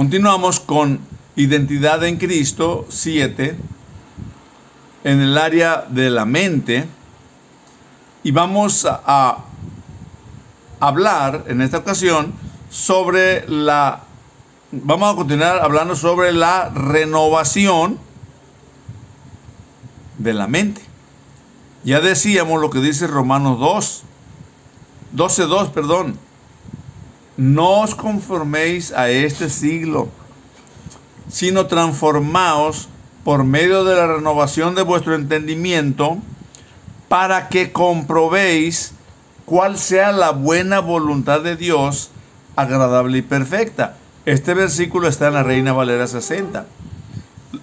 Continuamos con identidad en Cristo 7, en el área de la mente, y vamos a hablar en esta ocasión vamos a continuar hablando sobre la renovación de la mente. Ya decíamos lo que dice Romanos 12:2, perdón. No os conforméis a este siglo, sino transformaos por medio de la renovación de vuestro entendimiento, para que comprobéis cuál sea la buena voluntad de Dios, agradable y perfecta. Este versículo está en la Reina Valera 60.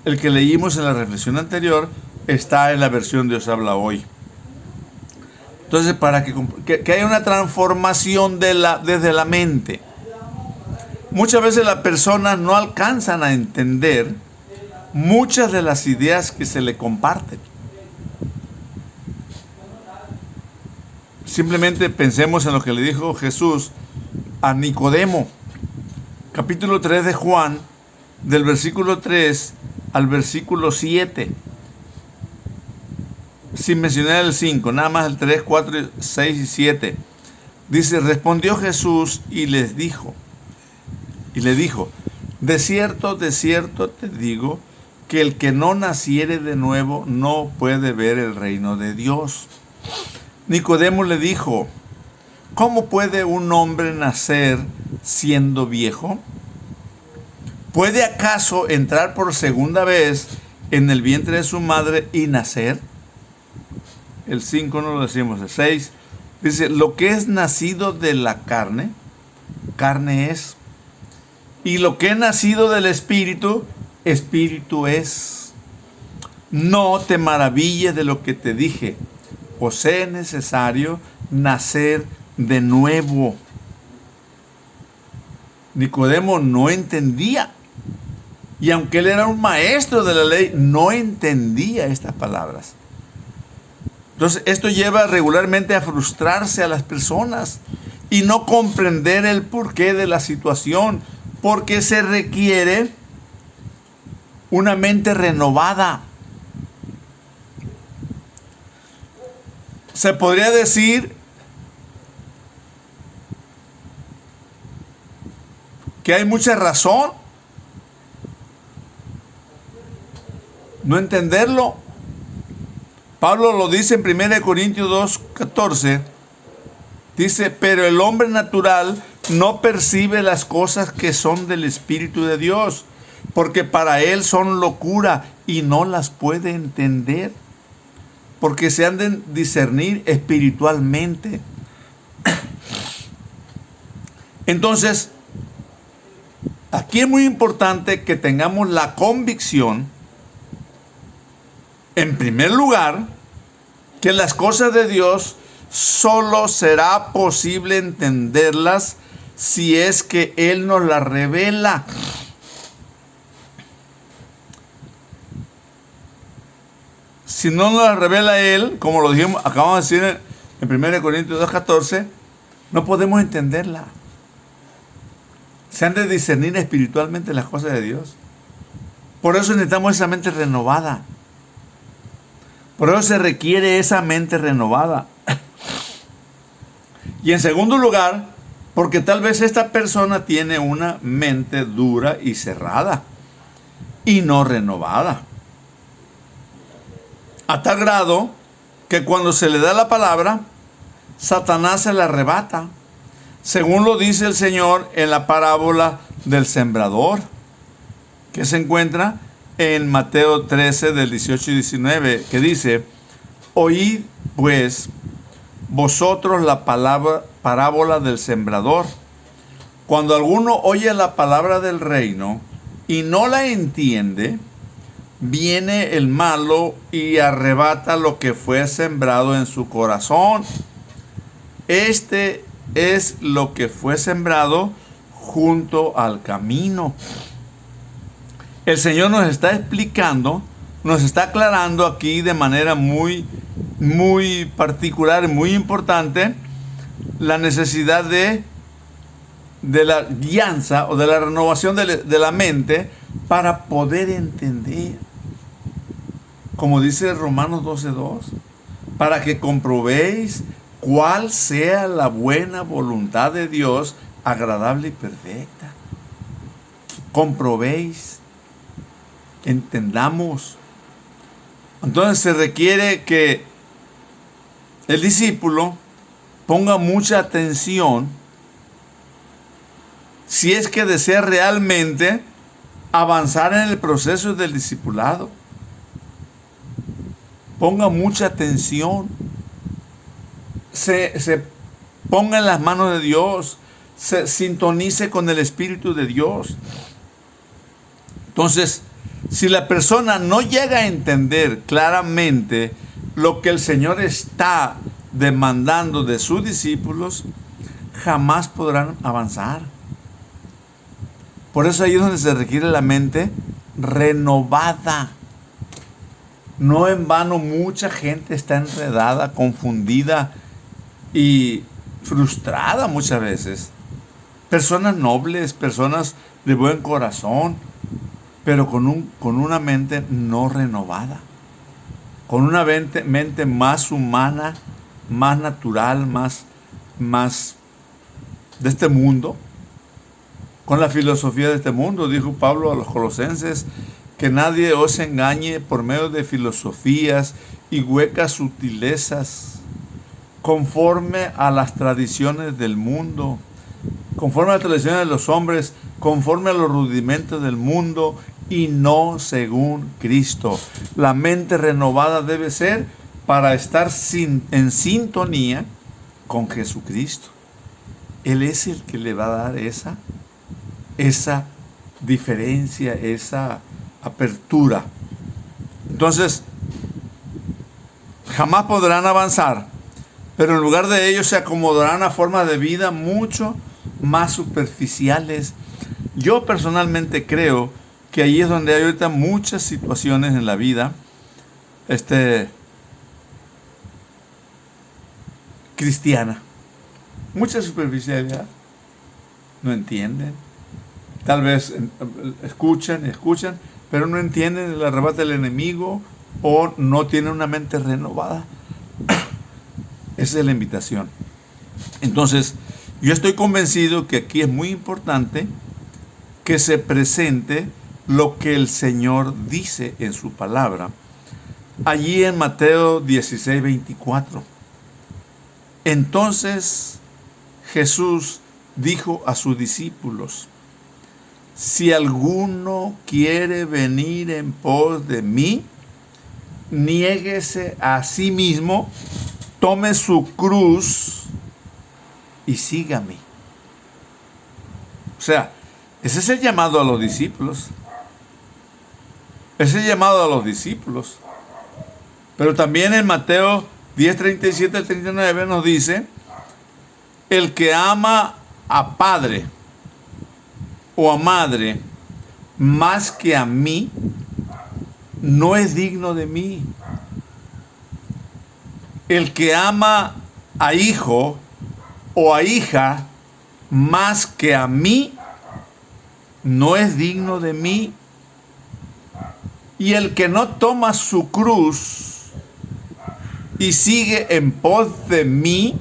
El que leímos en la reflexión anterior está en la versión Dios habla hoy. Entonces, para que haya una transformación desde la mente. Muchas veces las personas no alcanzan a entender muchas de las ideas que se le comparten. Simplemente pensemos en lo que le dijo Jesús a Nicodemo. Capítulo 3 de Juan, del versículo 3 al versículo 7. Sin mencionar el 5, nada más el 3, 4, 6 y 7. Dice, respondió Jesús y le dijo, de cierto te digo, que el que no naciere de nuevo no puede ver el reino de Dios. Nicodemo le dijo, ¿cómo puede un hombre nacer siendo viejo? ¿Puede acaso entrar por segunda vez en el vientre de su madre y nacer? El 5 no lo decimos, el 6 dice, lo que es nacido de la carne, carne es. Y lo que es nacido del Espíritu, Espíritu es. No te maravilles de lo que te dije, os es necesario nacer de nuevo. Nicodemo no entendía. Y aunque él era un maestro de la ley, no entendía estas palabras. Entonces, esto lleva regularmente a frustrarse a las personas y no comprender el porqué de la situación, porque se requiere una mente renovada. Se podría decir que hay mucha razón no entenderlo. Pablo lo dice en 1 Corintios 2:14. Dice, pero el hombre natural no percibe las cosas que son del Espíritu de Dios, porque para él son locura y no las puede entender, porque se han de discernir espiritualmente. Entonces, aquí es muy importante que tengamos la convicción, en primer lugar, que las cosas de Dios solo será posible entenderlas si es que Él nos las revela. Si no nos las revela Él, como lo dijimos, acabamos de decir en 1 Corintios 2:14, no podemos entenderla. Se han de discernir espiritualmente las cosas de Dios. Por eso necesitamos esa mente renovada. Por eso se requiere esa mente renovada. Y en segundo lugar, porque tal vez esta persona tiene una mente dura y cerrada y no renovada. A tal grado que cuando se le da la palabra, Satanás se la arrebata, según lo dice el Señor en la parábola del sembrador, que se encuentra en Mateo 13 del 18 y 19, que dice, oíd pues vosotros la parábola del sembrador. Cuando alguno oye la palabra del reino y no la entiende, viene el malo y arrebata lo que fue sembrado en su corazón. Este es lo que fue sembrado junto al camino. El Señor nos está explicando, nos está aclarando aquí de manera muy particular, muy importante, la necesidad de de la guianza o de la renovación de la mente para poder entender. Como dice Romanos 12:2, para que comprobéis cuál sea la buena voluntad de Dios, agradable y perfecta. Comprobéis, entendamos. Entonces se requiere que el discípulo ponga mucha atención si es que desea realmente avanzar en el proceso del discipulado. Ponga mucha atención. Se ponga en las manos de Dios. Se sintonice con el Espíritu de Dios. Entonces, si la persona no llega a entender claramente lo que el Señor está demandando de sus discípulos, jamás podrán avanzar. Por eso ahí es donde se requiere la mente renovada. No en vano mucha gente está enredada, confundida y frustrada muchas veces. Personas nobles, personas de buen corazón, pero con una mente no renovada. Con una mente más humana, más natural, más de este mundo. Con la filosofía de este mundo, dijo Pablo a los Colosenses, que nadie os engañe por medio de filosofías y huecas sutilezas, conforme a las tradiciones del mundo, conforme a las tradiciones de los hombres, conforme a los rudimentos del mundo y no según Cristo. La mente renovada debe ser para estar en sintonía con Jesucristo. Él es el que le va a dar esa diferencia, esa apertura. Entonces, jamás podrán avanzar, pero en lugar de ello se acomodarán a formas de vida mucho más superficiales. Yo personalmente creo que ahí es donde hay ahorita muchas situaciones en la vida cristiana. Mucha superficialidad. No entienden. Tal vez escuchan, pero no entienden el arrebato del enemigo o no tienen una mente renovada. Esa es la invitación. Entonces, yo estoy convencido que aquí es muy importante que se presente lo que el Señor dice en su palabra. Allí en Mateo 16:24. Entonces Jesús dijo a sus discípulos: si alguno quiere venir en pos de mí, niéguese a sí mismo, tome su cruz y sígame. O sea, ese es el llamado a los discípulos. Ese es el llamado a los discípulos. Pero también en Mateo 10:37 al 39 nos dice: el que ama a padre o a madre más que a mí, no es digno de mí. El que ama a hijo o a hija más que a mí, no es digno de mí. Y el que no toma su cruz y sigue en pos de mí,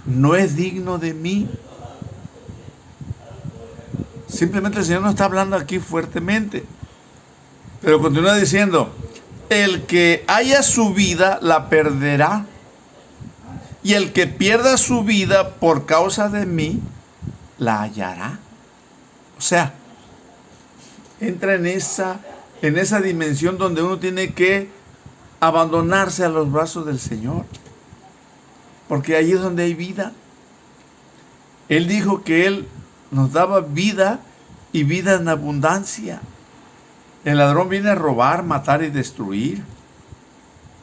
no es digno de mí. Simplemente el Señor nos está hablando aquí fuertemente. Pero continúa diciendo: el que haya su vida la perderá, y el que pierda su vida por causa de mí la hallará. O sea, entra en esa dimensión donde uno tiene que abandonarse a los brazos del Señor, porque ahí es donde hay vida. Él dijo que Él nos daba vida y vida en abundancia. El ladrón viene a robar, matar y destruir.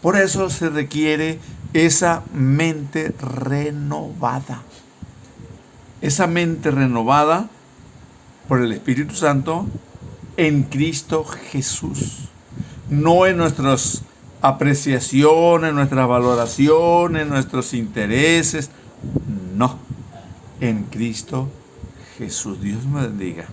Por eso se requiere esa mente renovada. Esa mente renovada por el Espíritu Santo en Cristo Jesús. No en nuestras apreciaciones, nuestras valoraciones, nuestros intereses. No. en Cristo Jesús. Dios me bendiga.